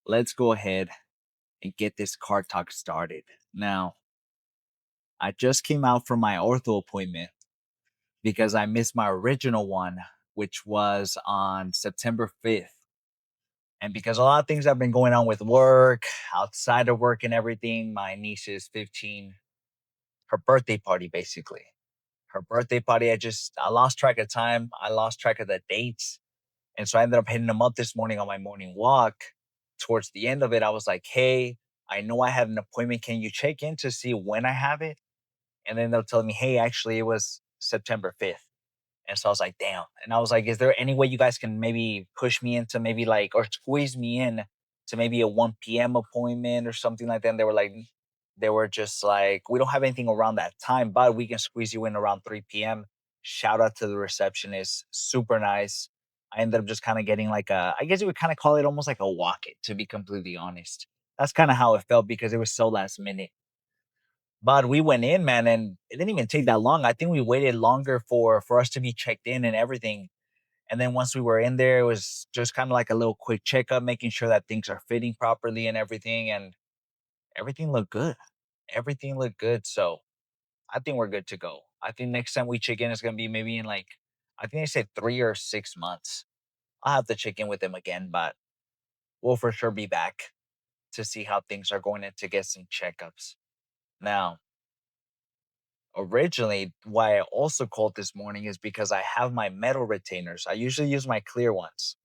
let's go ahead and get this car talk started. Now, I just came out from my ortho appointment because I missed my original one, which was on September 5th. And because a lot of things have been going on with work, outside of work and everything, my niece is 15, her birthday party, basically. Her birthday party, I lost track of time. I lost track of the dates. And so I ended up hitting them up this morning on my morning walk. Towards the end of it, I was like, hey, I know I had an appointment. Can you check in to see when I have it? And then they'll tell me, hey, actually, it was September 5th. And so I was like, damn. And I was like, is there any way you guys can maybe push me into maybe like, or squeeze me in to maybe a 1 p.m. appointment or something like that? And they were just like, we don't have anything around that time, but we can squeeze you in around 3 p.m. Shout out to the receptionist. Super nice. I ended up just kind of getting like I guess you would kind of call it almost like a walk it, to be completely honest. That's kind of how it felt because it was so last minute. But we went in, man, and it didn't even take that long. I think we waited longer for us to be checked in and everything. And then once we were in there, it was just kind of like a little quick checkup, making sure that things are fitting properly and everything. And everything looked good. Everything looked good. So I think we're good to go. I think next time we check in is gonna be maybe in like I think they said 3 or 6 months. I'll have to check in with them again, but we'll for sure be back to see how things are going and to get some checkups. Now, originally, why I also called this morning is because I have my metal retainers. I usually use my clear ones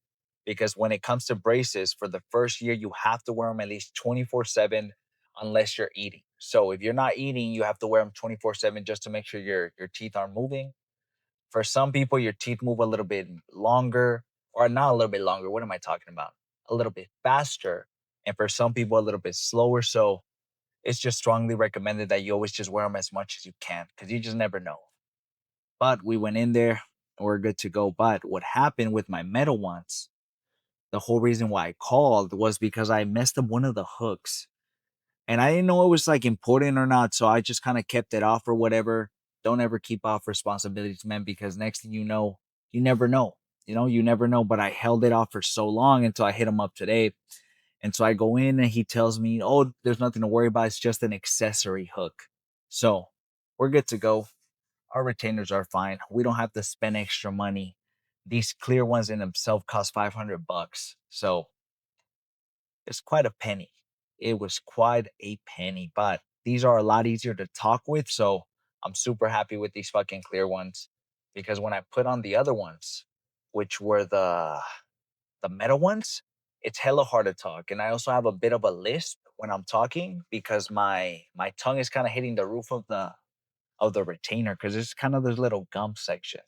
because when it comes to braces, for the first year, you have to wear them at least 24/7 unless you're eating. So if you're not eating, you have to wear them 24/7 just to make sure your teeth aren't moving. For some people, your teeth move a little bit longer, or not a little bit longer. What am I talking about? A little bit faster. And for some people, a little bit slower. So it's just strongly recommended that you always just wear them as much as you can because you just never know. But we went in there and we're good to go. But what happened with my metal ones, the whole reason why I called was because I messed up one of the hooks. And I didn't know it was like important or not. So I just kind of kept it off or whatever. Don't ever keep off responsibilities, man, because next thing you know, you never know. You never know. But I held it off for so long until I hit him up today. And so I go in and he tells me, oh, there's nothing to worry about. It's just an accessory hook. So we're good to go. Our retainers are fine. We don't have to spend extra money. These clear ones in themselves cost $500. So it's quite a penny. It was quite a penny, but these are a lot easier to talk with. So I'm super happy with these fucking clear ones because when I put on the other ones, which were the metal ones, it's hella hard to talk. And I also have a bit of a lisp when I'm talking because my tongue is kind of hitting the roof of the retainer because it's kind of this little gum section.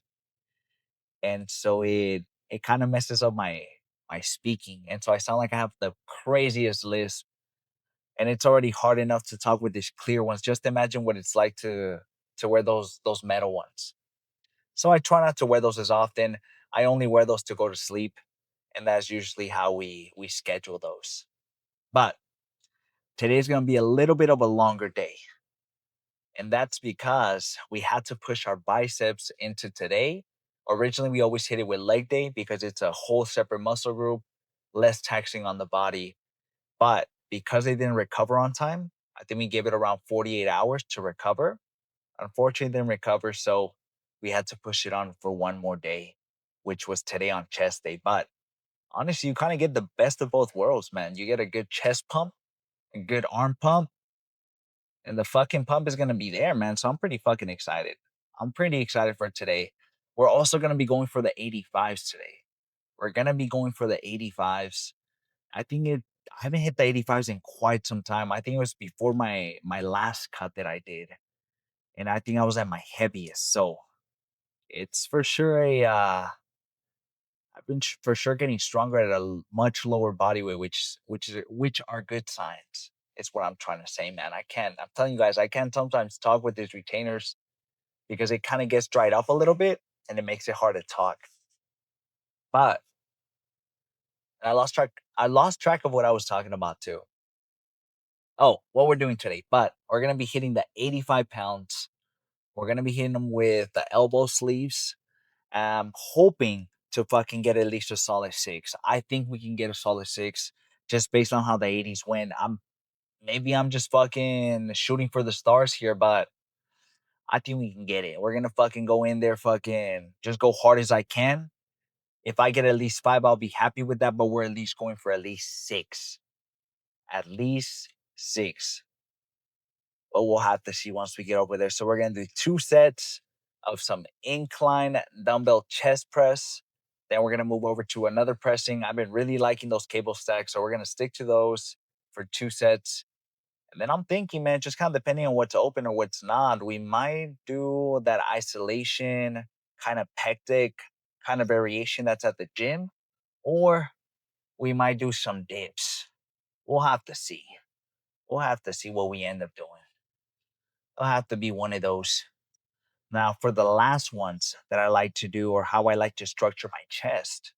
And so it kind of messes up my speaking. And so I sound like I have the craziest lisp. And it's already hard enough to talk with these clear ones. Just imagine what it's like to wear those metal ones. So I try not to wear those as often. I only wear those to go to sleep, and that's usually how we schedule those. But today's going to be a little bit of a longer day. And that's because we had to push our biceps into today. Originally, we always hit it with leg day because it's a whole separate muscle group, less taxing on the body. But because they didn't recover on time, I think we gave it around 48 hours to recover. Unfortunately, it didn't recover. So we had to push it on for one more day, which was today on chest day. But honestly, you kind of get the best of both worlds, man. You get a good chest pump, a good arm pump, and the fucking pump is gonna be there, man. So I'm pretty fucking excited. I'm pretty excited for today. We're also gonna be going for the 85s today. We're gonna be going for the 85s. I think it I haven't hit the 85s in quite some time. I think it was before my last cut that I did. And I think I was at my heaviest. So it's for sure I've been for sure getting stronger at a much lower body weight, which are good signs. Is what I'm trying to say, man. I'm telling you guys, I can sometimes talk with these retainers because it kind of gets dried up a little bit and it makes it hard to talk. But I lost track of what I was talking about too. Oh, what we're doing today. But we're gonna be hitting the 85 pounds. We're gonna be hitting them with the elbow sleeves. I'm hoping to fucking get at least a solid 6. I think we can get a solid 6 just based on how the 80s went. I'm just fucking shooting for the stars here, but I think we can get it. We're gonna fucking go in there, fucking just go hard as I can. If I get at least five, I'll be happy with that. But we're at least going for at least six. At least six. But we'll have to see once we get over there. So we're gonna do two sets of some incline dumbbell chest press. Then we're gonna move over to another pressing. I've been really liking those cable stacks, so we're gonna stick to those for two sets. And then I'm thinking, man, just kind of depending on what's open or what's not, we might do that isolation kind of pectic kind of variation that's at the gym, or we might do some dips. We'll have to see. We'll have to see what we end up doing. It'll have to be one of those. Now, for the last ones that I like to do or how I like to structure my chest,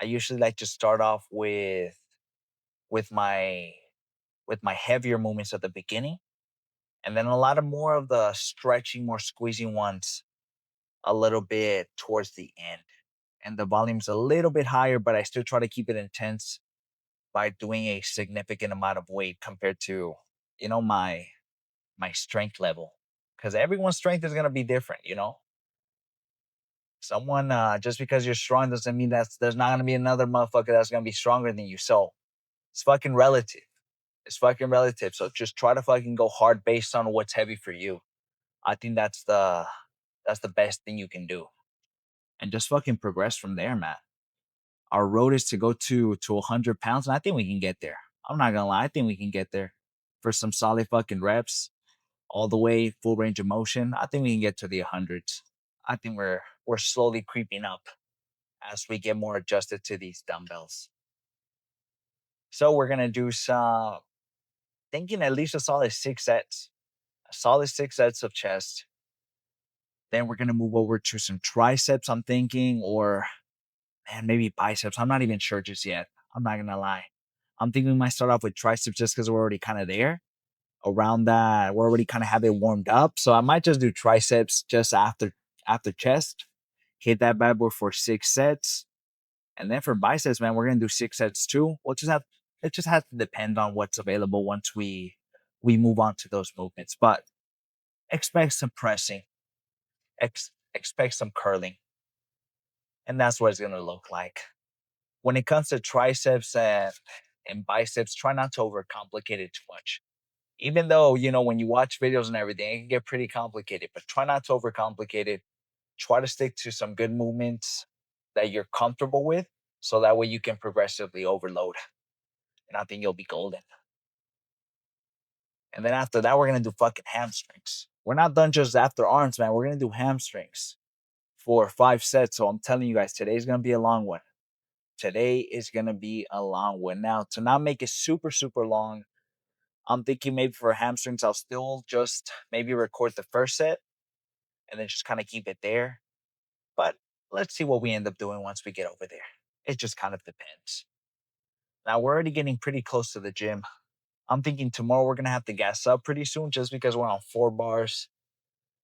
I usually like to start off with my with my heavier movements at the beginning, and then a lot of more of the stretching, more squeezing ones a little bit towards the end. And the volume's a little bit higher, but I still try to keep it intense by doing a significant amount of weight compared to, my strength level. Because everyone's strength is gonna be different. Someone just because you're strong doesn't mean that there's not gonna be another motherfucker that's gonna be stronger than you. So it's fucking relative. It's fucking relative. So just try to fucking go hard based on what's heavy for you. I think that's the best thing you can do. And just fucking progress from there, man. Our road is to go to 100 pounds, and I think we can get there. I'm not gonna lie, I think we can get there for some solid fucking reps, all the way full range of motion. I think we can get to the hundreds. I think we're slowly creeping up as we get more adjusted to these dumbbells. So we're gonna do some thinking at least a solid six sets, a solid six sets of chest. Then we're gonna move over to some triceps. I'm thinking, or man, maybe biceps. I'm not even sure just yet. I'm not gonna lie. I'm thinking we might start off with triceps just because we're already kind of there. Around that, we're already kind of have it warmed up. So I might just do triceps just after chest. Hit that bad boy for six sets. And then for biceps, man, we're gonna do six sets too. It just has to depend on what's available once we move on to those movements. But expect some pressing, expect some curling, and that's what it's gonna look like. When it comes to triceps and biceps, try not to overcomplicate it too much. Even though, when you watch videos and everything, it can get pretty complicated, but try not to overcomplicate it. Try to stick to some good movements that you're comfortable with so that way you can progressively overload. And I think you'll be golden. And then after that, we're going to do fucking hamstrings. We're not done just after arms, man. We're going to do hamstrings for five sets. So I'm telling you guys, today's going to be a long one. Today is going to be a long one. Now, to not make it super, super long, I'm thinking maybe for hamstrings, I'll still just maybe record the first set and then just kind of keep it there. But let's see what we end up doing once we get over there. It just kind of depends. Now, we're already getting pretty close to the gym. I'm thinking tomorrow we're going to have to gas up pretty soon just because we're on 4 bars.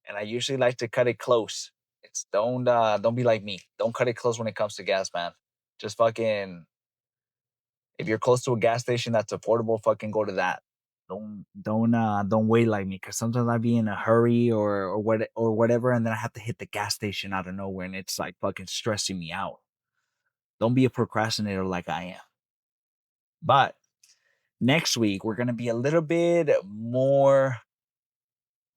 And I usually like to cut it close. It's don't be like me. Don't cut it close when it comes to gas, man. Just fucking if you're close to a gas station that's affordable, fucking go to that. Don't wait like me because sometimes I be in a hurry or whatever, and then I have to hit the gas station out of nowhere, and it's like fucking stressing me out. Don't be a procrastinator like I am. But next week we're gonna be a little bit more.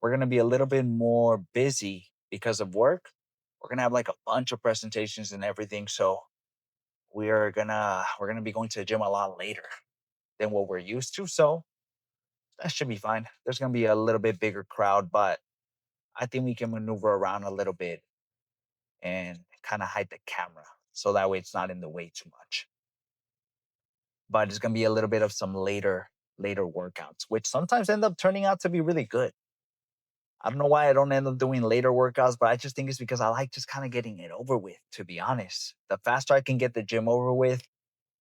We're gonna be a little bit more busy because of work. We're gonna have like a bunch of presentations and everything, so we're gonna be going to the gym a lot later than what we're used to. So that should be fine. There's gonna be a little bit bigger crowd, but I think we can maneuver around a little bit and kind of hide the camera so that way it's not in the way too much. But it's gonna be a little bit of some later workouts, which sometimes end up turning out to be really good. I don't know why I don't end up doing later workouts, but I just think it's because I like just kind of getting it over with, to be honest. The faster I can get the gym over with,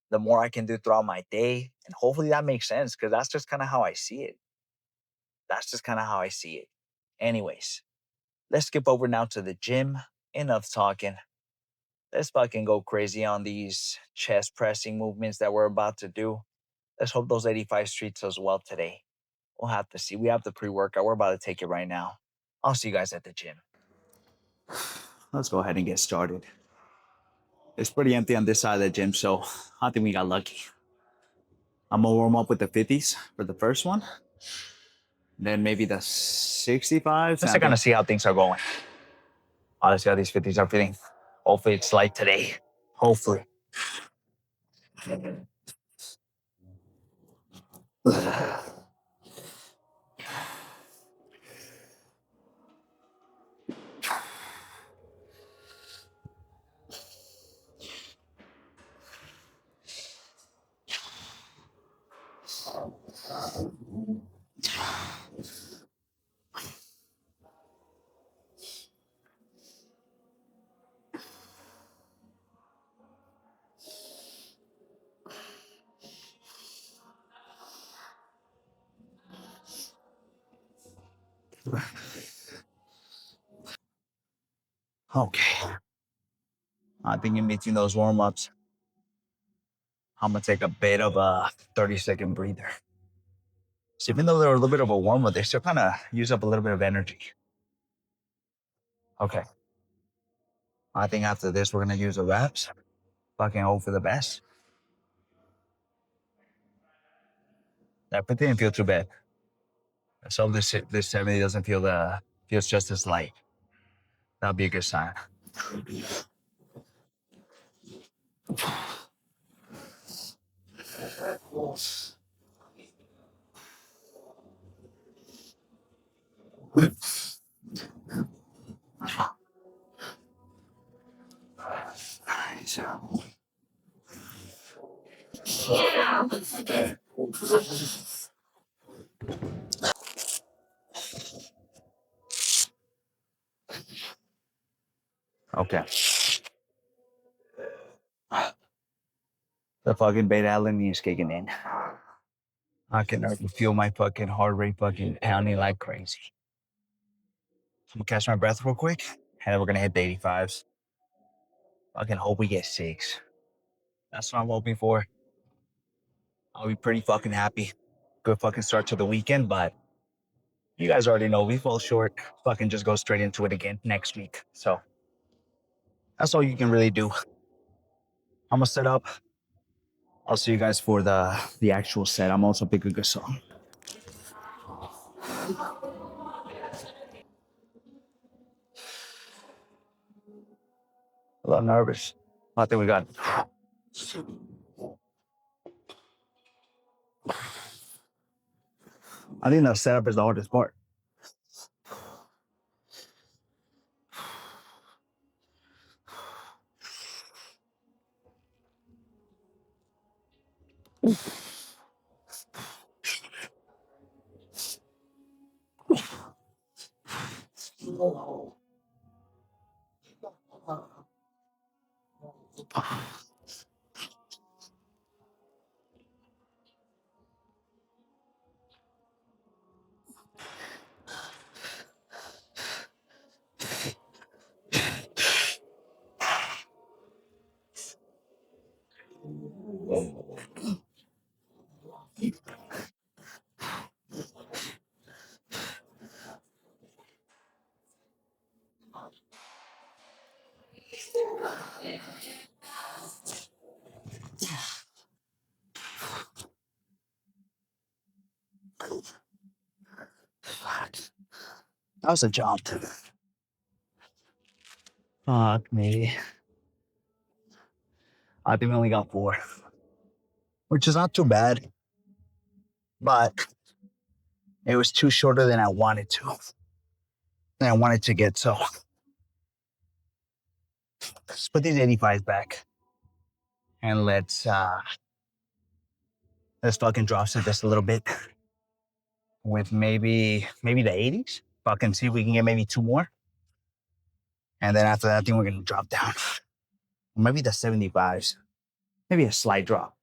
the more I can do throughout my day. And hopefully that makes sense because that's just kind of how I see it. That's just kind of how I see it. Anyways, let's skip over now to the gym. Enough talking. Let's fucking go crazy on these chest pressing movements that we're about to do. Let's hope those 85 streets as well today. We'll have to see. We have the pre-workout. We're about to take it right now. I'll see you guys at the gym. Let's go ahead and get started. It's pretty empty on this side of the gym, so I think we got lucky. I'm gonna warm up with the 50s for the first one. Then maybe the 65s. Just to kind of see how things are going. Honestly, how these 50s are feeling. Hopefully it's light today. Hopefully. Okay. I think in between those warm-ups, I'm gonna take a bit of a 30-second breather. So even though they're a little bit of a warm-up, they still kind of use up a little bit of energy. Okay. I think after this, we're gonna use the reps. Fucking hope for the best. That 50 didn't feel too bad. So this 70 doesn't feel feels just as light. That'll be a good sign. Okay. The fucking beta alanine is kicking in. I can already feel my fucking heart rate fucking pounding like crazy. I'm gonna catch my breath real quick, and then we're gonna hit the 85s. I can hope we get 6. That's what I'm hoping for. I'll be pretty fucking happy. Good fucking start to the weekend, but you guys already know we fall short. Fucking just go straight into it again next week. So that's all you can really do. I'm gonna set up. I'll see you guys for the actual set. I'm also picking a good song. A little nervous. I think we got. I think the setup is the hardest part. That was a jump. Fuck me. I think we only got 4, which is not too bad, but it was too shorter than I wanted to. Than I wanted to get. So let's put these 85s back, and let's fucking drop it just a little bit with maybe the 80s. Fucking see if we can get maybe 2 more, and then after that, I think we're gonna drop down. Maybe the 75s. Maybe a slight drop.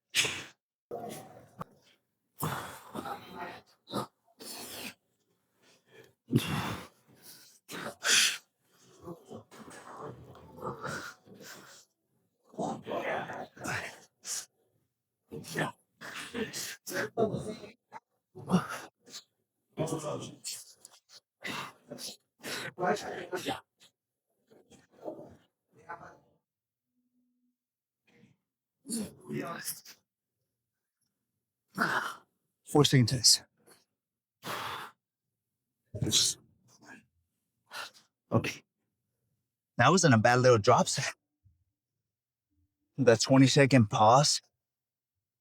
Forcing this. Okay. That wasn't a bad little drop set. The 20-second pause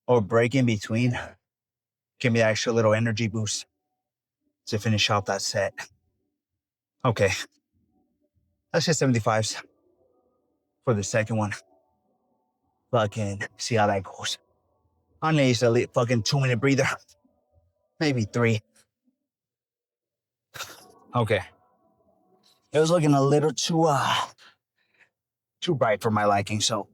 or break in between give me that extra little energy boost to finish off that set. Okay. Let's hit 75s for the second one. Fucking see how that goes. I need a fucking 2-minute breather. Maybe 3. Okay. It was looking a little too bright for my liking, so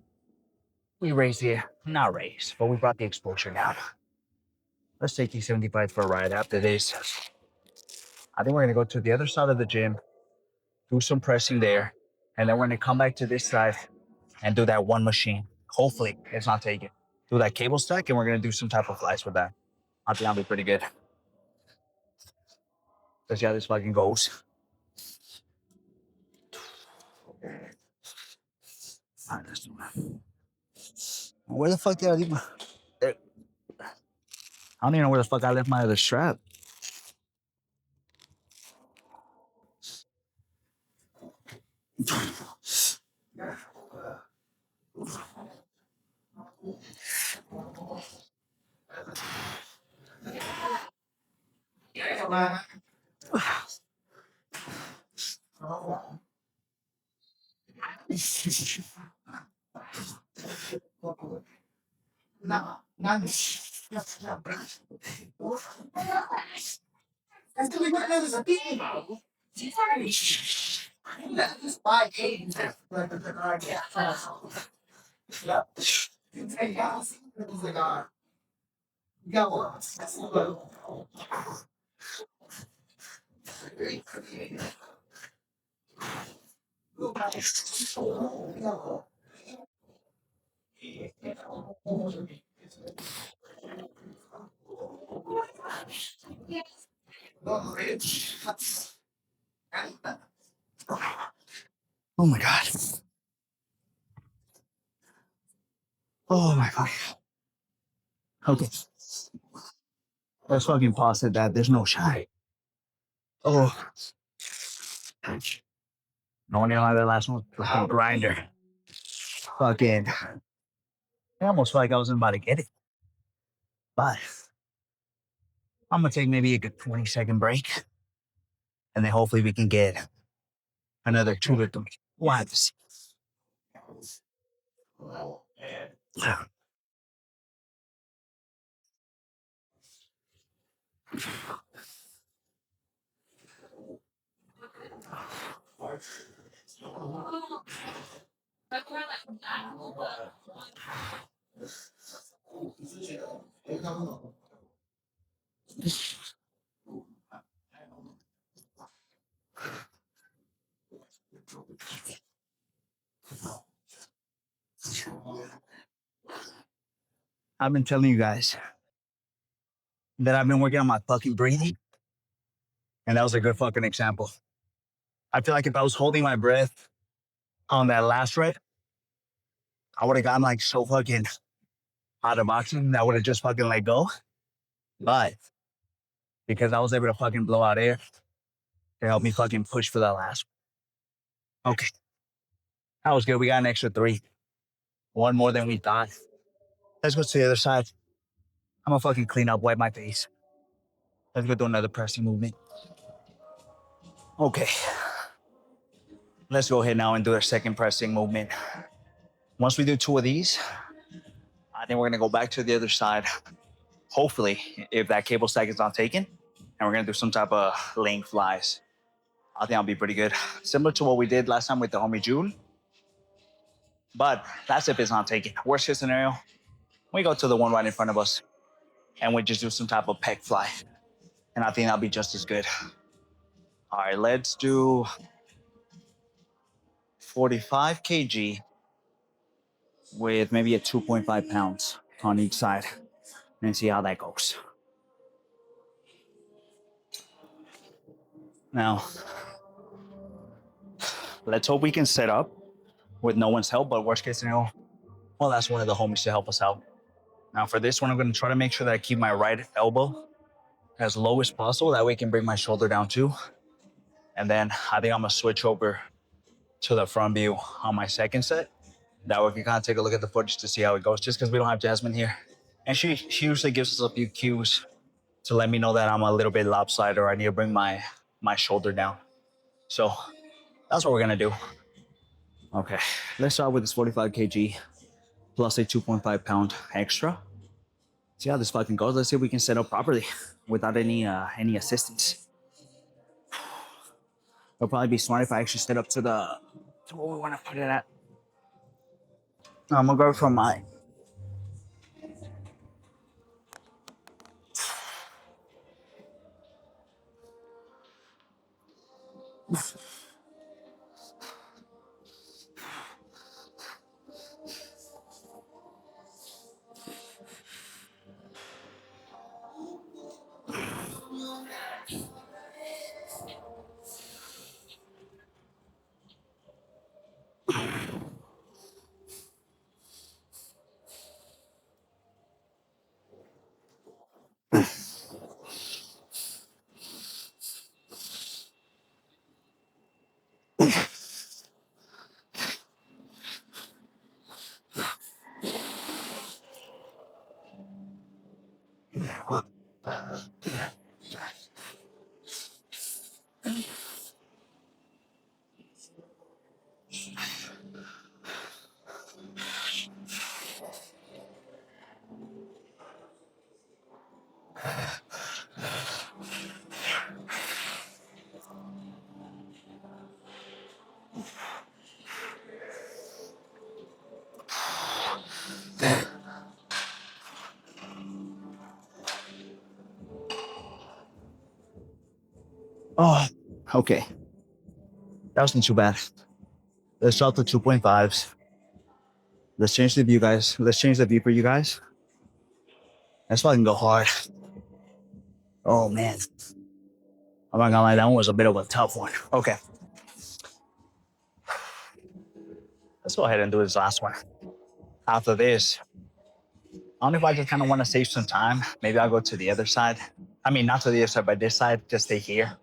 we raised the, not raised, but we brought the exposure down. Let's take these 75 for a ride after this. I think we're gonna go to the other side of the gym, do some pressing there, and then we're gonna come back to this side and do that one machine. Hopefully it's not taken. Do that cable stack, and we're gonna do some type of flies with that. I think that'll be pretty good. Let's see how this fucking goes. All right, let's do that. Where the fuck did I leave my... I don't even know where the fuck I left my other strap. Oh my God. Oh my God. Okay. Let's fucking pause at that. There's no shot. Oh. No one know that last one was fucking grinder. Fucking. I almost felt like I wasn't about to get it. But I'm gonna take maybe a good 20-second break. And then hopefully we can get another 2 to 3. We'll have to see. I've been telling you guys that I've been working on my fucking breathing. And that was a good fucking example. I feel like if I was holding my breath on that last rep, I would have gotten like so fucking out of oxygen that I would have just fucking let go. But because I was able to fucking blow out air to help me fucking push for that last one. Okay. That was good. We got an extra 3. One more than we thought. Let's go to the other side. I'm gonna fucking clean up, wipe my face. Let's go do another pressing movement. Okay. Let's go ahead now and do our second pressing movement. Once we do 2 of these, I think we're gonna go back to the other side. Hopefully, if that cable stack is not taken, and we're gonna do some type of laying flies. I think that'll be pretty good. Similar to what we did last time with the homie June. But that's if it's not taken. Worst case scenario, we go to the one right in front of us and we just do some type of pec fly. And I think that'll be just as good. All right, let's do 45 kg with maybe a 2.5 pounds on each side. and see how that goes. Now, let's hope we can set up with no one's help, but worst case scenario, well, that's one of the homies to help us out. Now, for this one, I'm going to try to make sure that I keep my right elbow as low as possible. That way I can bring my shoulder down too. And then I think I'm going to switch over to the front view on my second set. That way we can kind of take a look at the footage to see how it goes, just because we don't have Jasmine here. And she usually gives us a few cues to let me know that I'm a little bit lopsided or I need to bring my shoulder down. So that's what we're gonna do. Okay, let's start with this 45 kg plus a 2.5 pound extra. See how this fucking goes. Let's see if we can set up properly without any assistance. It'll probably be smart if I actually set up to what we want to put it at. I'm gonna go from my oh, okay. That wasn't too bad. Let's drop the 2.5s. Let's change the view, guys. Let's change the view for you guys. Let's fucking go hard. Oh man. I'm not gonna lie, that one was a bit of a tough one. Okay. Let's go ahead and do this last one. After this, I don't know if I just kind of want to save some time. Maybe I'll go to the other side. I mean, not to the other side, but this side, just stay here.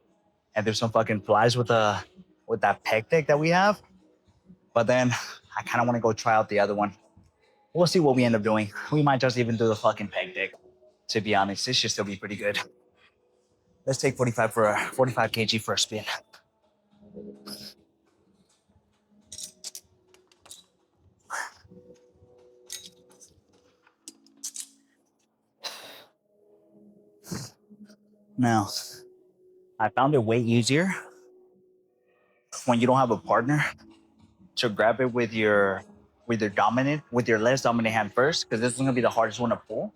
And do some fucking flies with that peg deck that we have. But then I kind of want to go try out the other one. We'll see what we end up doing. We might just even do the fucking peg deck. To be honest, this should still be pretty good. Let's take 45 kg for a spin. Now, I found it way easier when you don't have a partner to grab it with your less dominant hand first, because this is gonna be the hardest one to pull.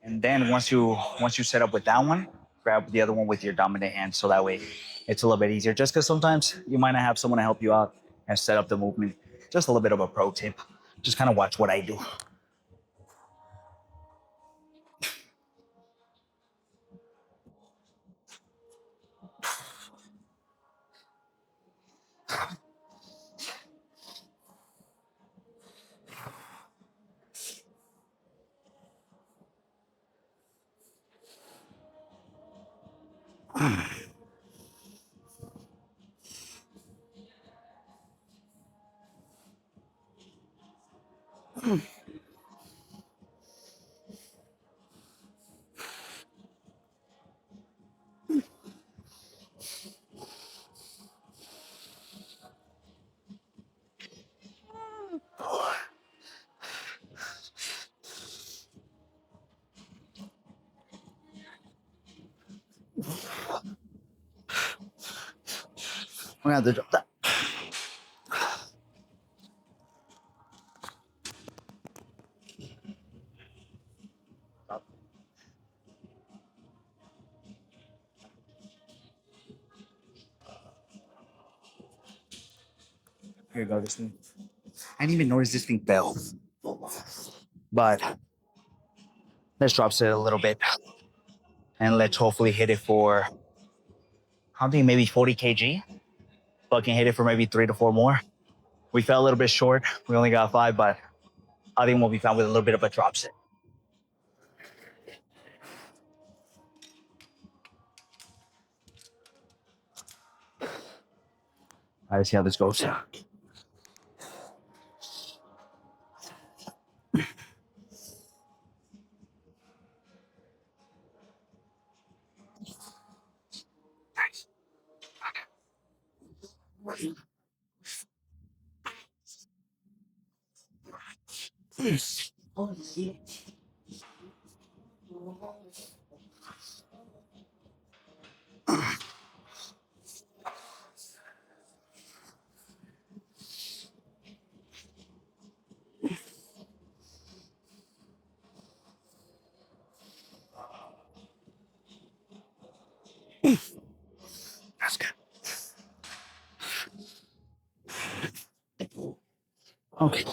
And then once you set up with that one, grab the other one with your dominant hand, so that way it's a little bit easier. Just because sometimes you might not have someone to help you out and set up the movement. Just a little bit of a pro tip. Just kind of watch what I do. We're gonna have to drop that. Here you go, this thing. I didn't even notice this thing fell. But Let's drop set a little bit. And let's hopefully hit it for, I'm thinking maybe 40 kg. Fucking hit it for maybe 3 to 4 more. We fell a little bit short. We only got 5, but I think we'll be fine with a little bit of a drop set. All right, see how this goes. That's good. Okay,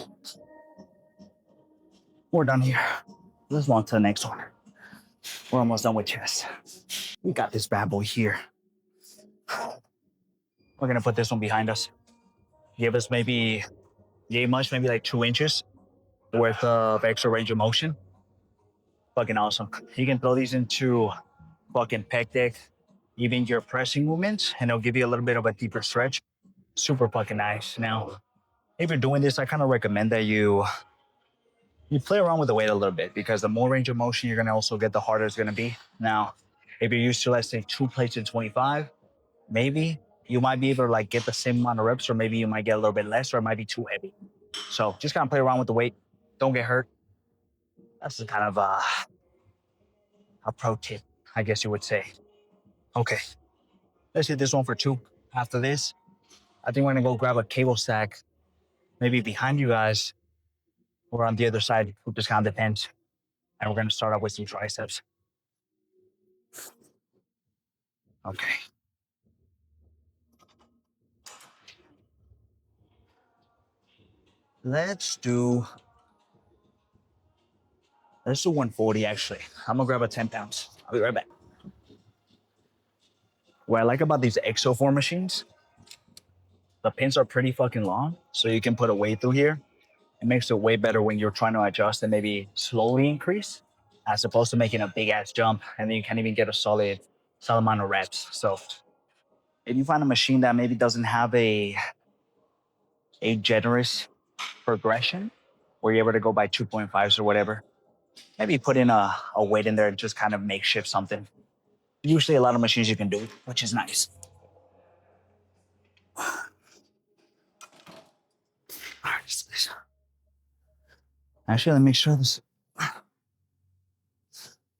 we're done here. Let's move on to the next one. We're almost done with chest. We got this bad boy here. We're gonna put this one behind us. Give us maybe, yay much, maybe like 2 inches worth of extra range of motion. Fucking awesome. You can throw these into fucking pec deck, even your pressing movements, and it'll give you a little bit of a deeper stretch. Super fucking nice. Now, if you're doing this, I kind of recommend that you play around with the weight a little bit, because the more range of motion you're gonna also get, the harder it's gonna be. Now, if you're used to, let's say, 2 plates in 25, maybe you might be able to like get the same amount of reps, or maybe you might get a little bit less, or it might be too heavy. So just kind of play around with the weight. Don't get hurt. That's the kind of a pro tip, I guess you would say. Okay, let's hit this one for 2. After this, I think we're gonna go grab a cable stack, maybe behind you guys or on the other side. It just kind of depends. And we're gonna start off with some triceps. Okay. Let's do let's do 140 actually. I'm gonna grab a 10 pounds. I'll be right back. What I like about these Exo4 machines, the pins are pretty fucking long, so you can put a weight through here. It makes it way better when you're trying to adjust and maybe slowly increase, as opposed to making a big ass jump and then you can't even get a solid amount of reps. So if you find a machine that maybe doesn't have a generous progression, where you're able to go by 2.5s or whatever, maybe put in a weight in there and just kind of makeshift something. Usually a lot of machines you can do, which is nice. All right, actually, let me make sure this.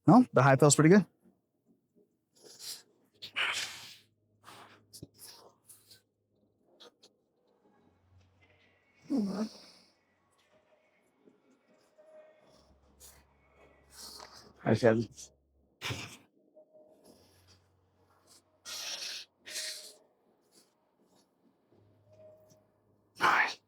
No, the high feels pretty good. I said, all right.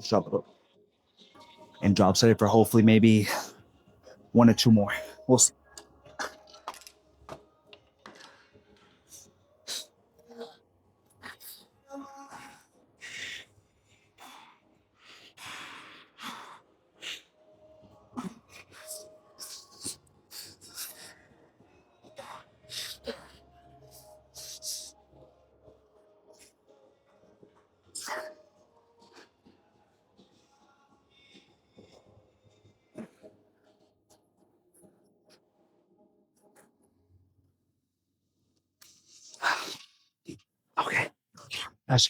Drop it and drop set it for hopefully maybe 1 or 2 more. We'll see. That's,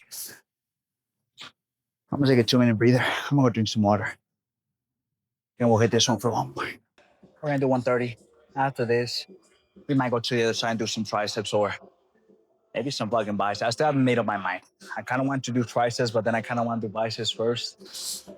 I'm gonna take a 2 minute breather. I'm gonna go drink some water. And we'll hit this one for one. We're gonna do 130. After this, we might go to the other side and do some triceps or maybe some fucking biceps. I still haven't made up my mind. I kind of want to do triceps, but then I kind of want to do biceps first.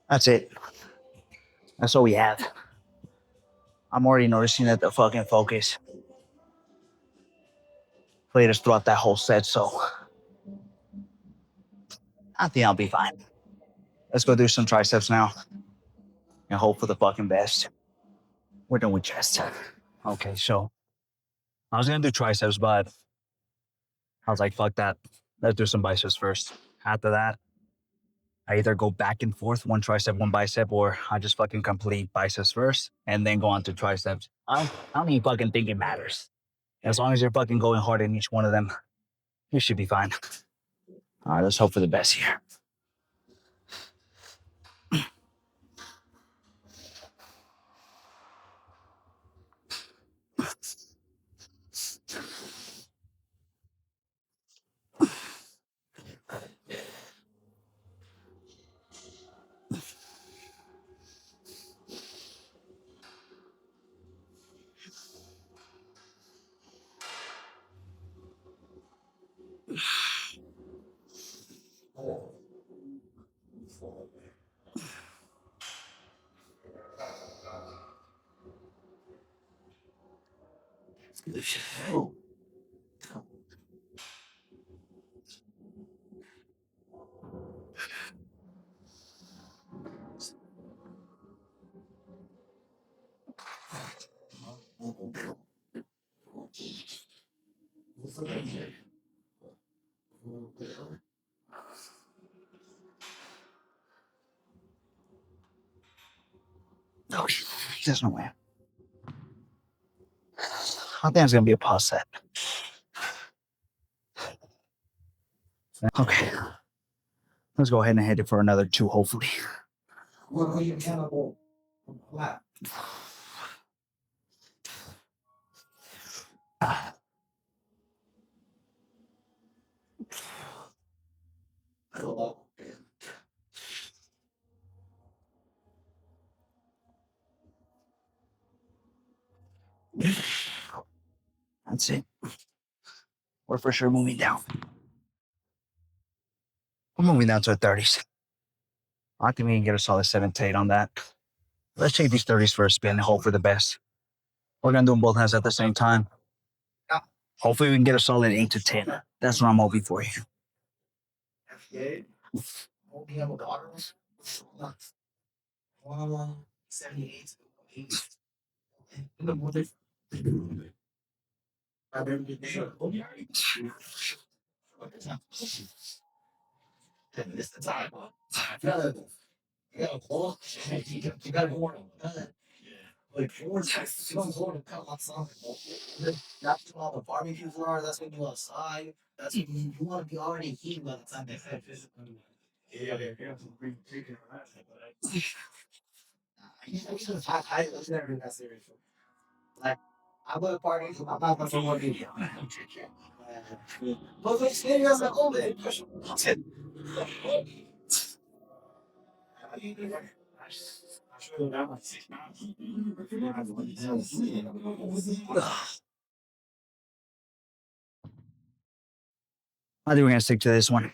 That's it. That's all we have. I'm already noticing that the fucking focus played us throughout that whole set, so I think I'll be fine. Let's go do some triceps now and hope for the fucking best. We're done with chest. Okay, so I was gonna do triceps, but I was like, fuck that. Let's do some biceps first. After that, I either go back and forth, one tricep, one bicep, or I just fucking complete biceps first and then go on to triceps. I don't even fucking think it matters. As long as you're fucking going hard in each one of them, you should be fine. All right, let's hope for the best here. Oh, there's no way. I think it's gonna be a pause set. Okay, let's go ahead and hit it for another two, hopefully. That's it. We're for sure moving down. We're moving down to the 30s. I think we can get a solid 7 to 8 on that. Let's take these 30s for a spin and hope for the best. We're gonna do them both hands at the same time. Hopefully we can get a solid 8 to 10. That's what I'm hoping for you. I think we're gonna stick to this one.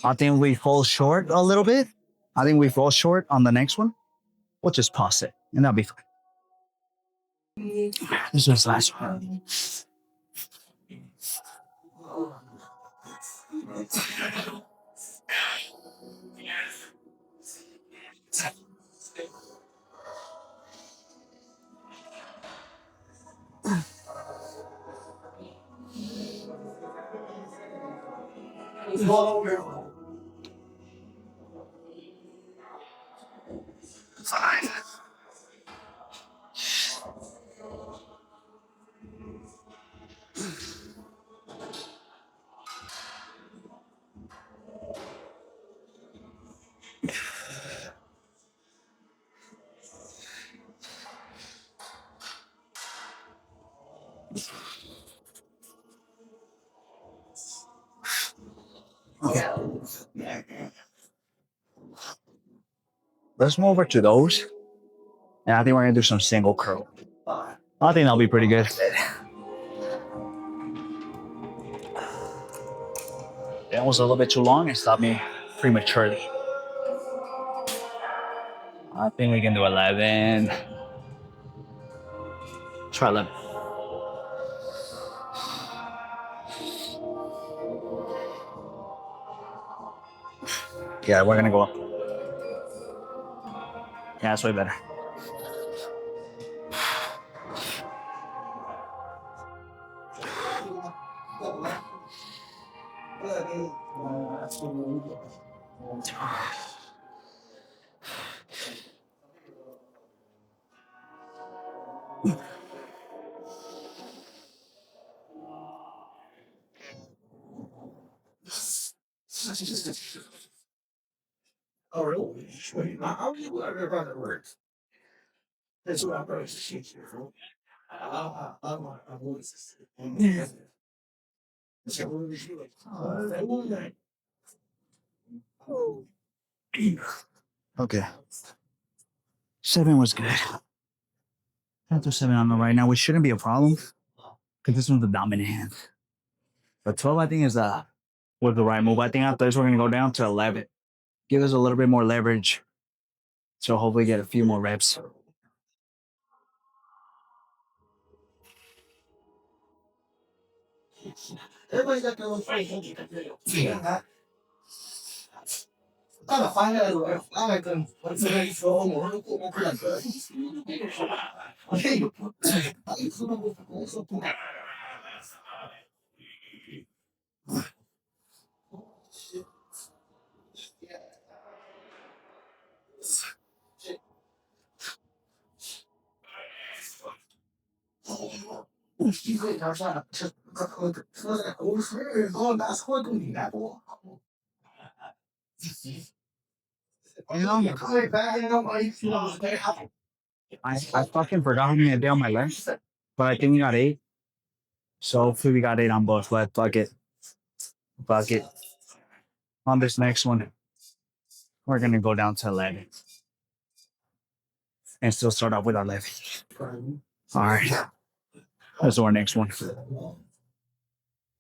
I think we fall short a little bit. I think we fall short on the next one. We'll just pause it and that'll be fine. This was last one. Fine. Okay. Let's move over to those. And I think we're gonna do some single curl. I think that'll be pretty good. That was a little bit too long and stopped me prematurely. I think we can do 11. Try 11. Yeah, we're gonna go up. Yeah, that's way better. Okay. 7 was good. After 7 on the right now, which shouldn't be a problem because this one's the dominant hand. But 12, I think, is was the right move. I think after this, we're gonna go down to 11. Give us a little bit more leverage. So hopefully get a few more reps. I fucking forgot how many I did on my left, but I think we got 8. So hopefully we got 8 on both. But fuck it. Fuck it. On this next one, we're gonna go down to 11 and still start off with our left. All right. Let's do our next one.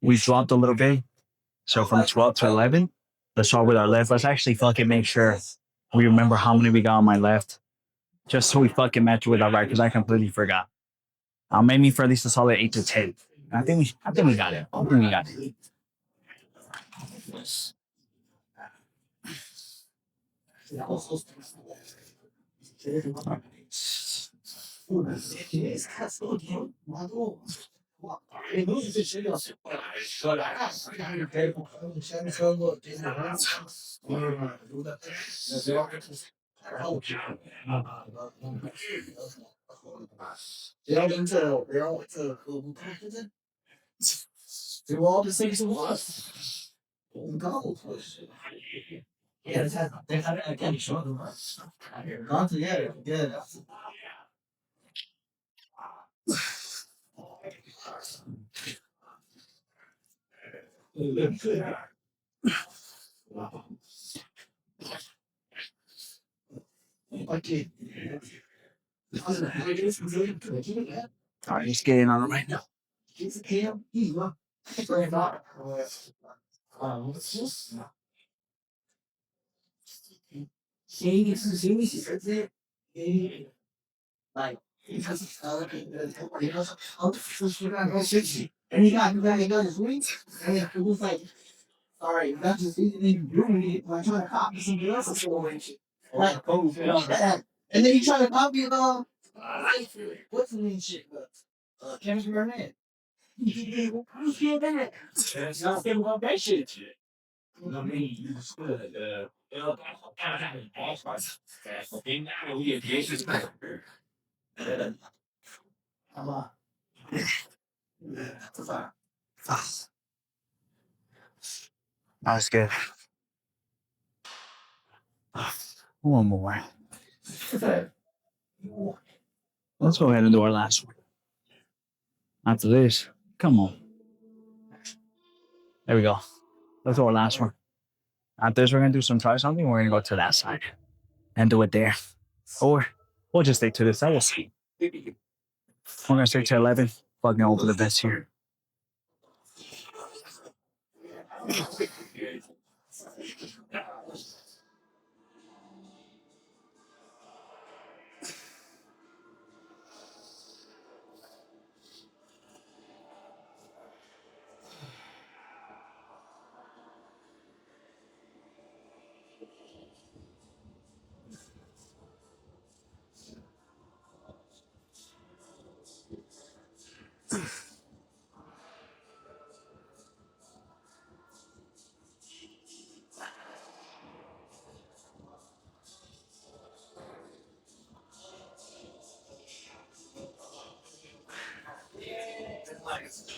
We dropped a little bit. So from 12 to 11, let's start with our left. Let's actually fucking make sure we remember how many we got on my left. Just so we fucking match with our right, because I completely forgot. Made me for at least a solid 8 to 10. I think we got it. I think we got it. All right, just getting on it right now. That's good. One more. Let's go ahead and do our last one. After this, come on. There we go. Let's do our last one. After this, we're gonna do some try something. We're gonna go to that side and do it there, or we'll just stick to this. I will see. We're gonna stick to 11. Fucking over the best here.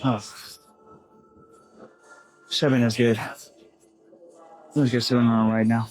Oh, 7 is good. Let's get 7 on right now.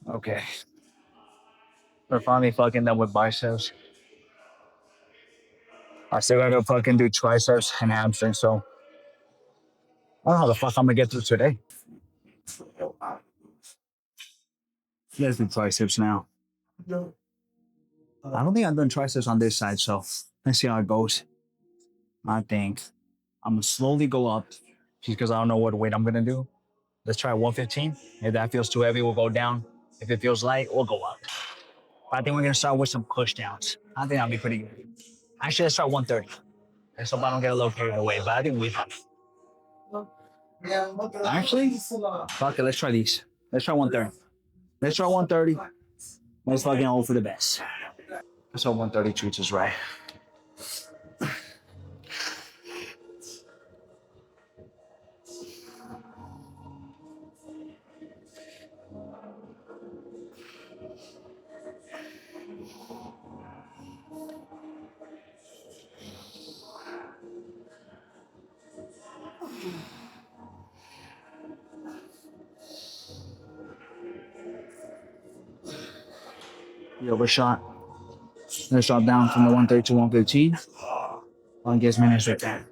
Okay. We're finally fucking done with biceps. I still gotta fucking do triceps and hamstrings. So I don't know how the fuck I'm gonna get through today. Let's do triceps now. I don't think I've done triceps on this side, so let's see how it goes. I think I'm gonna slowly go up just because I don't know what weight I'm gonna do. Let's try 115. If that feels too heavy, we'll go down. If it feels light, we'll go up. But I think we're gonna start with some push downs. I think that'll be pretty good. Actually, let's try 130. Let's hope I don't get a little carried away, but I think we actually fuck it, let's try these. Let's try 130. Let's try 130. Let's fucking hope for the best. Let's hope 130 treats us right. We overshot. Let's drop down from the 130 to 115. On guess minutes right there.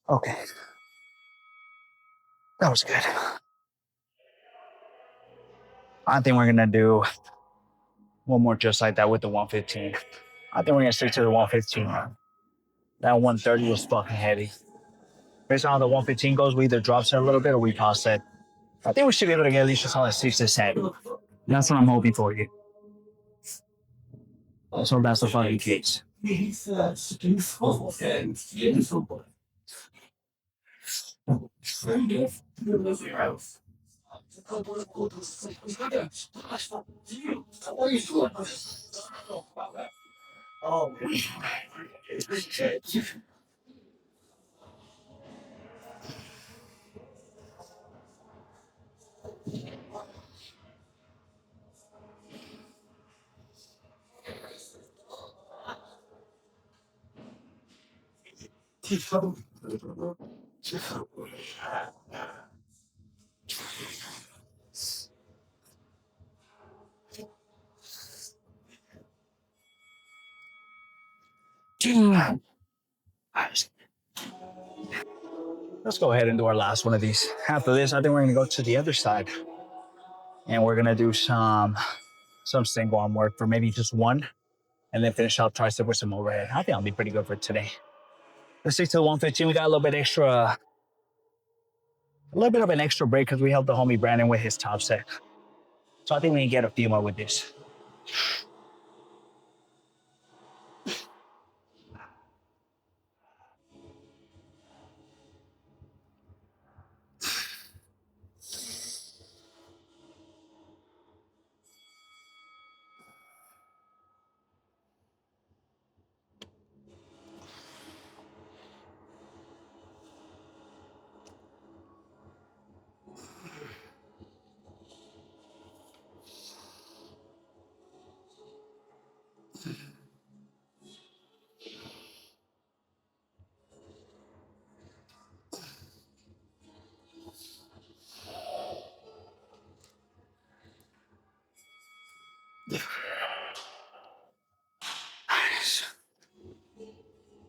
Okay. That was good. I think we're gonna do one more just like that with the 115. I think we're gonna stick to the 115. That 130 was fucking heavy. Based on how the 115 goes, we either drops it a little bit or we pause it. I think we should be able to get at least just on a 6 to 7. That's what I'm hoping for you. So that's the fucking case. Oh, let's go ahead and do our last one of these. After this, I think we're gonna go to the other side and we're gonna do some single arm work for maybe just one, and then finish out tricep with some overhead. I think I'll be pretty good for today. Let's stick to the 115. We got a little bit extra, a little bit of an extra break because we helped the homie Brandon with his top set. So I think we can get a few more with this.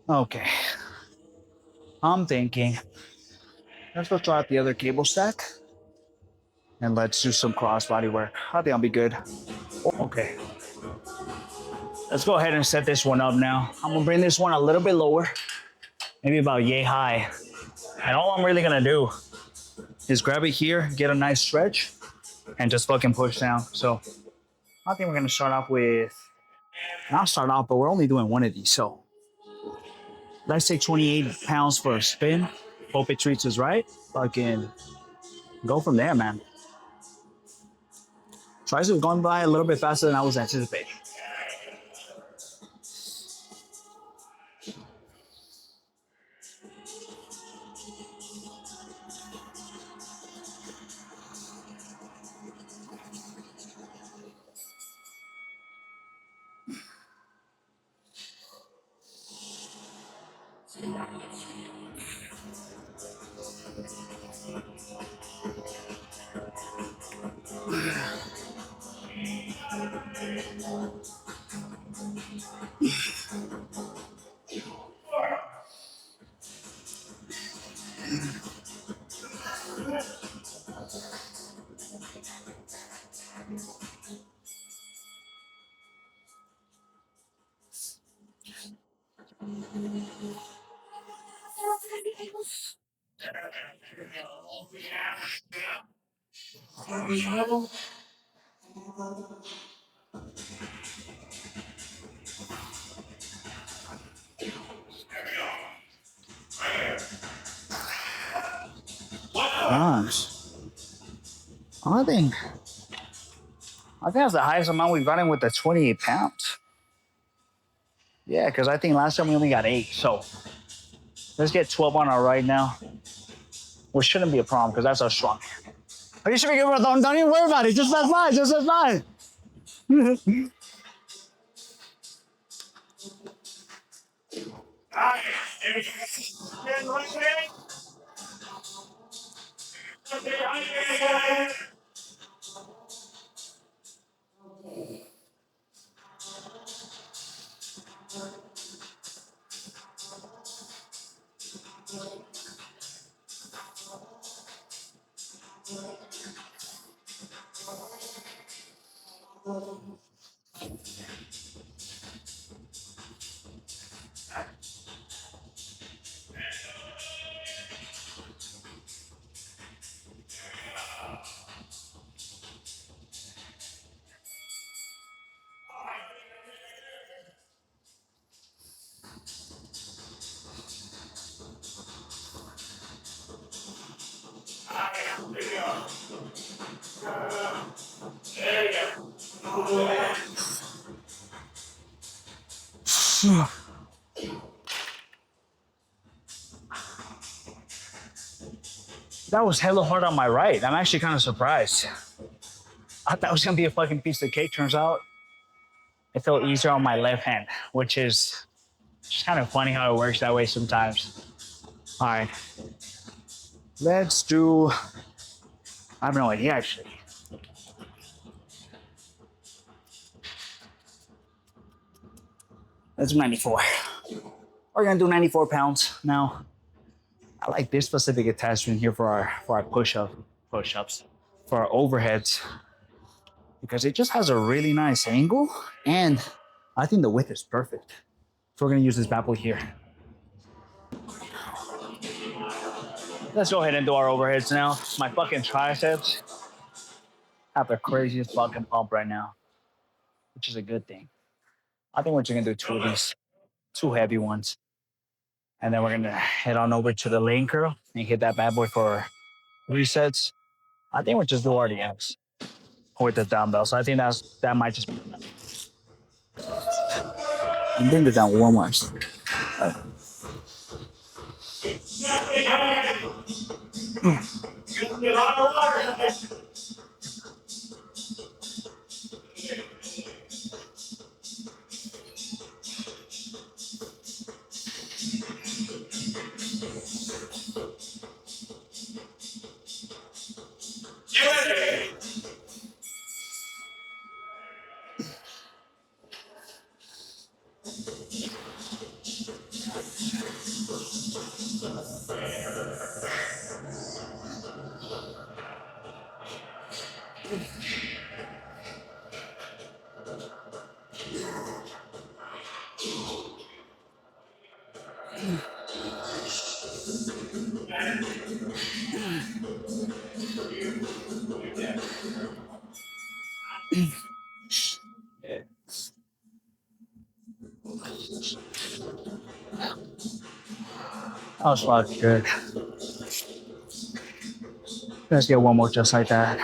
Okay, I'm thinking let's go try out the other cable stack and let's do some crossbody work. I think I'll be good. Okay, let's go ahead and set this one up now. I'm gonna bring this one a little bit lower, maybe about yay high. And all I'm really gonna do is grab it here, get a nice stretch, and just fucking push down. So I think we're gonna start off with, not start off, but we're only doing one of these. So let's take 28 pounds for a spin. Hope it treats us right. Fucking go from there, man. Triceps going by a little bit faster than I was anticipating. Nice. I think that's the highest amount we've gotten with the 28 pounds. Yeah, because I think last time we only got 8. So let's get 12 on our right now, which shouldn't be a problem because that's our strong. But you should be good. Don't even worry about it. Just that's fine. Just that's fine. That was hella hard on my right. I'm actually kind of surprised. I thought it was gonna be a fucking piece of cake. Turns out it felt easier on my left hand, which is just kind of funny how it works that way sometimes. All right, let's do. I have no idea actually. Let's do 94. We're gonna do 94 pounds now. I like this specific attachment here for our push ups, for our overheads, because it just has a really nice angle, and I think the width is perfect. So we're gonna use this bad boy here. Let's go ahead and do our overheads now. My fucking triceps have the craziest fucking pump right now, which is a good thing. I think we're just gonna do two of these, two heavy ones, and then we're gonna head on over to the lane curl and hit that bad boy for resets. I think we'll just do RDMs with the dumbbells. So I think that might just be. And then the down one more. That was fucking good. Let's get one more just like that.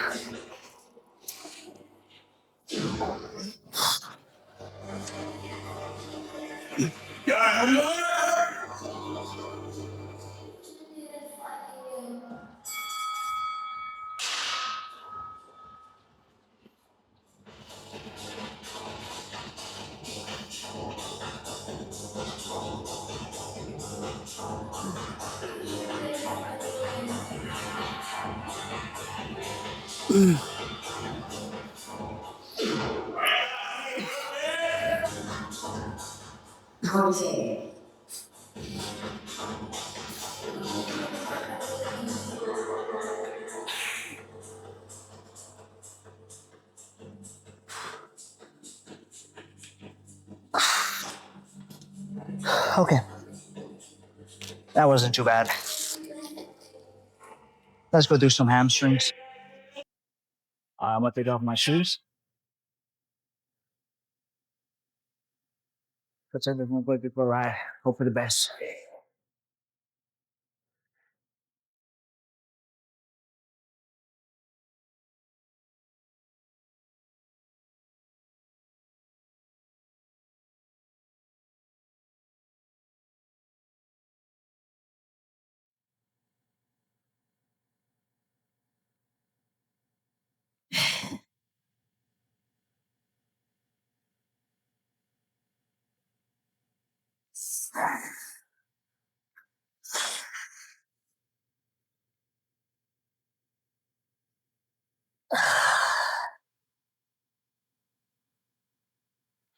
Okay, that wasn't too bad. Let's go do some hamstrings. I'm gonna take off my shoes. Let's end this one quick before I hope for the best.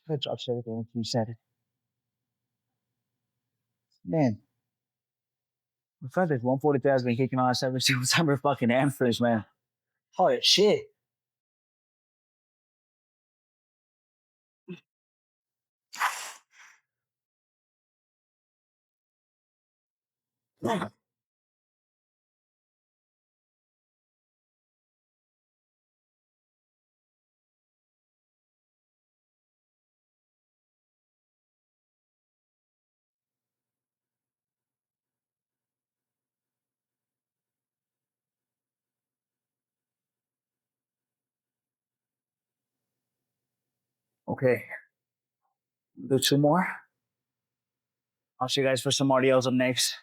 Good job, everything you said it. Man, the fact that 143 has been kicking on us every single time we're fucking hamstrings, man. Holy shit. Okay, do two more. I'll see you guys for some RDLs up next.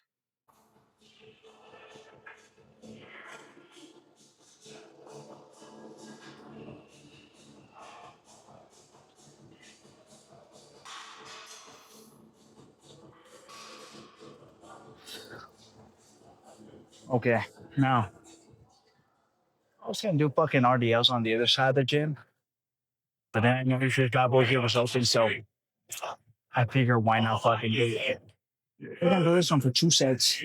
Okay, now I was gonna do fucking RDLs on the other side of the gym, but then I noticed this job over here was open, so I figured why not fucking do it. We're gonna do this one for 2 sets.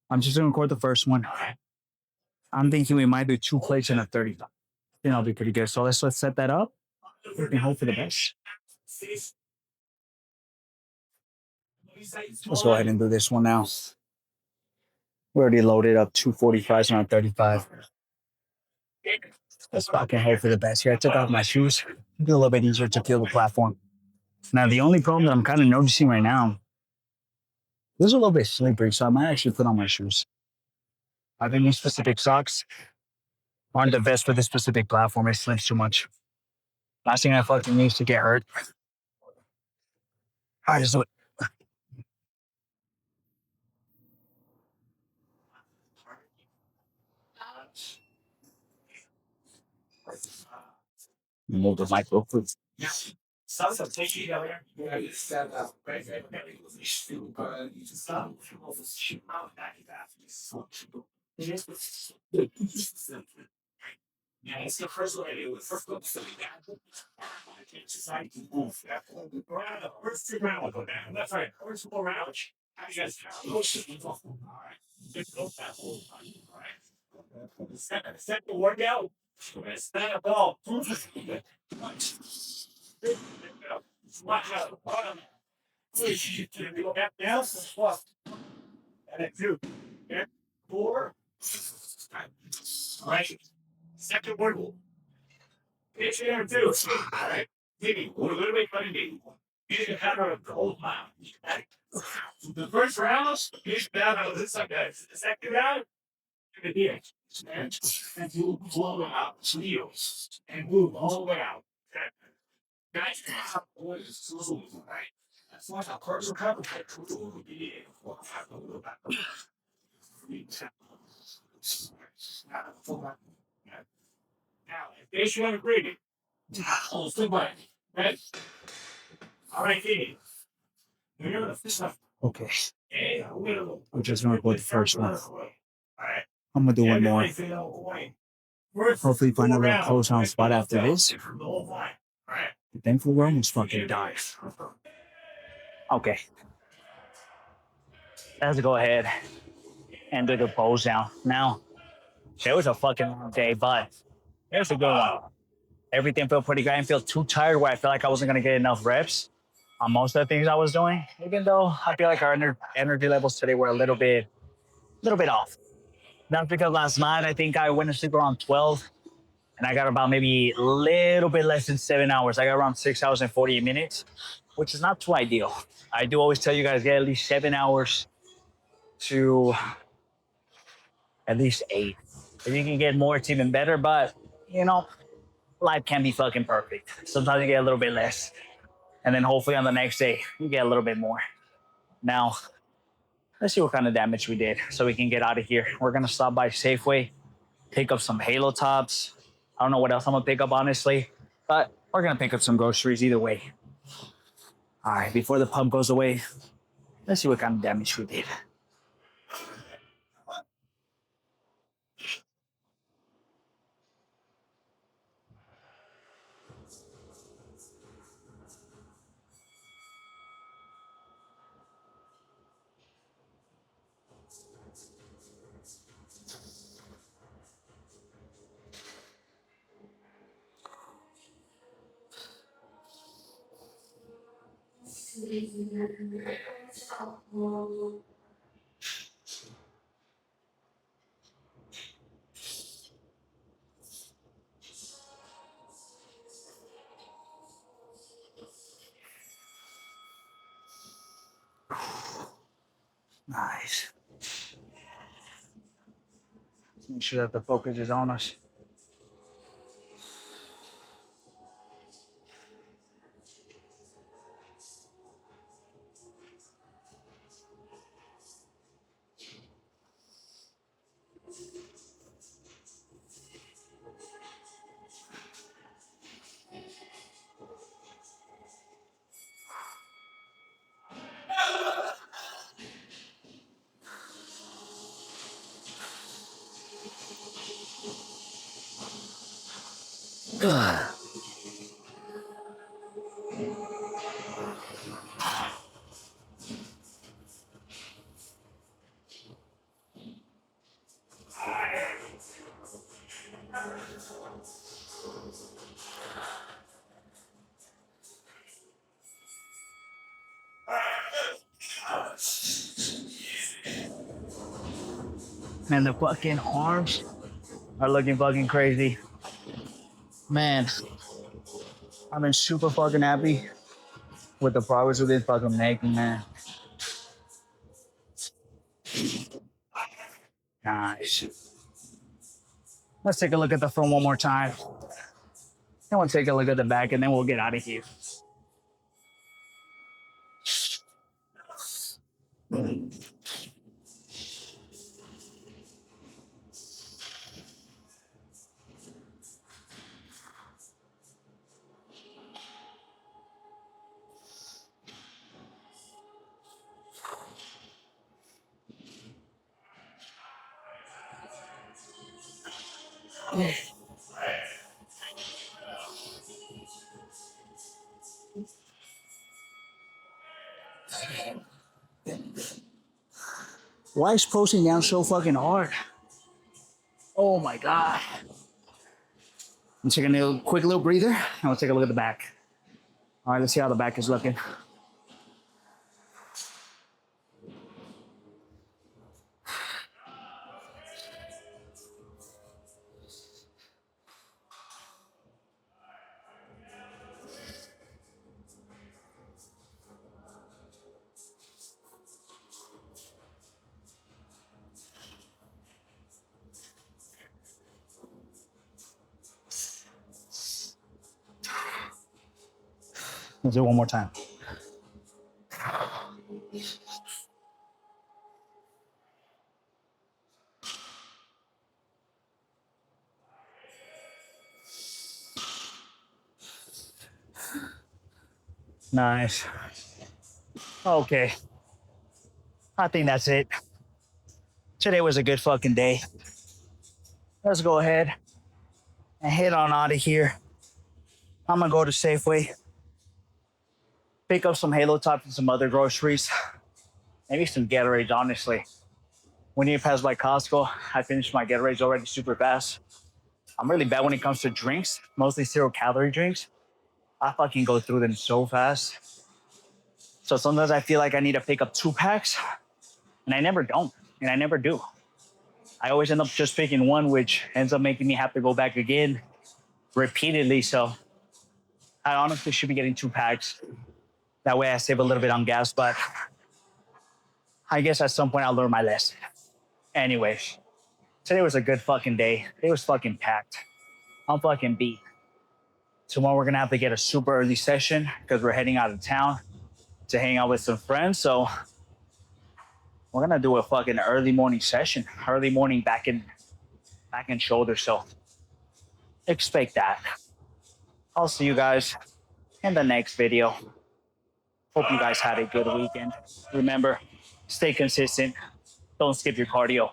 I'm just gonna record the first one. I'm thinking we might do 2 plates and a 30. Then I'll be pretty good. So let's set that up and hope for the best. Let's go ahead and do this one now. We already loaded up 245s and a 35. Let's fucking hope for the best here. I took off my shoes. It'll be a little bit easier to feel the platform. Now, the only problem that I'm kind of noticing right now, this is a little bit slippery, so I might actually put on my shoes. I think these specific socks aren't the best for this specific platform. It slips too much. Last thing I fucking need is to get hurt. All right, let's do it. Move the mic real quick. Okay. We're just gonna record the first one. I'm gonna do one more. Hopefully find a little close on spot after this. Thankfully, we're almost fucking done. Okay. Let's go ahead and do the pose now. Now, it was a fucking long day, but here's a good one. Everything felt pretty good. I didn't feel too tired where I felt like I wasn't gonna get enough reps on most of the things I was doing. Even though I feel like our energy levels today were a little bit off. That's because last night I think I went to sleep around 12 and I got about maybe a little bit less than 7 hours. I got around 6 hours and 48 minutes, which is not too ideal. I do always tell you guys get at least 7 hours to at least 8. If you can get more, it's even better. But you know, life can be fucking perfect. Sometimes you get a little bit less, and then hopefully on the next day you get a little bit more. Now, let's see what kind of damage we did, so we can get out of here. We're gonna stop by Safeway, pick up some Halo tops. I don't know what else I'm gonna pick up, honestly, but we're gonna pick up some groceries either way. All right, before the pump goes away, let's see what kind of damage we did. Nice. Make sure that the focus is on us. Man, the fucking arms are looking fucking crazy. Man, I've been super fucking happy with the progress we've been fucking making, man. Nice. Let's take a look at the front one more time. Then we'll take a look at the back and then we'll get out of here. Why is posting down so fucking hard? Oh my God. I'm taking a quick little breather and we'll take a look at the back. All right, let's see how the back is looking. Let's do it one more time. Nice. Okay. I think that's it. Today was a good fucking day. Let's go ahead and head on out of here. I'm gonna go to Safeway, pick up some Halo Top and some other groceries. Maybe some Gatorades, honestly. When you pass by Costco, I finished my Gatorades already super fast. I'm really bad when it comes to drinks, mostly 0-calorie drinks. I fucking go through them so fast. So sometimes I feel like I need to pick up 2 packs, and I never don't, and I never do. I always end up just picking one, which ends up making me have to go back again repeatedly. So I honestly should be getting 2 packs. That way I save a little bit on gas, but I guess at some point I'll learn my lesson. Anyways, today was a good fucking day. It was fucking packed. I'm fucking beat. Tomorrow we're gonna have to get a super early session because we're heading out of town to hang out with some friends. So we're gonna do a fucking early morning session, early morning back and shoulder. So expect that. I'll see you guys in the next video. Hope you guys had a good weekend. Remember, stay consistent. Don't skip your cardio.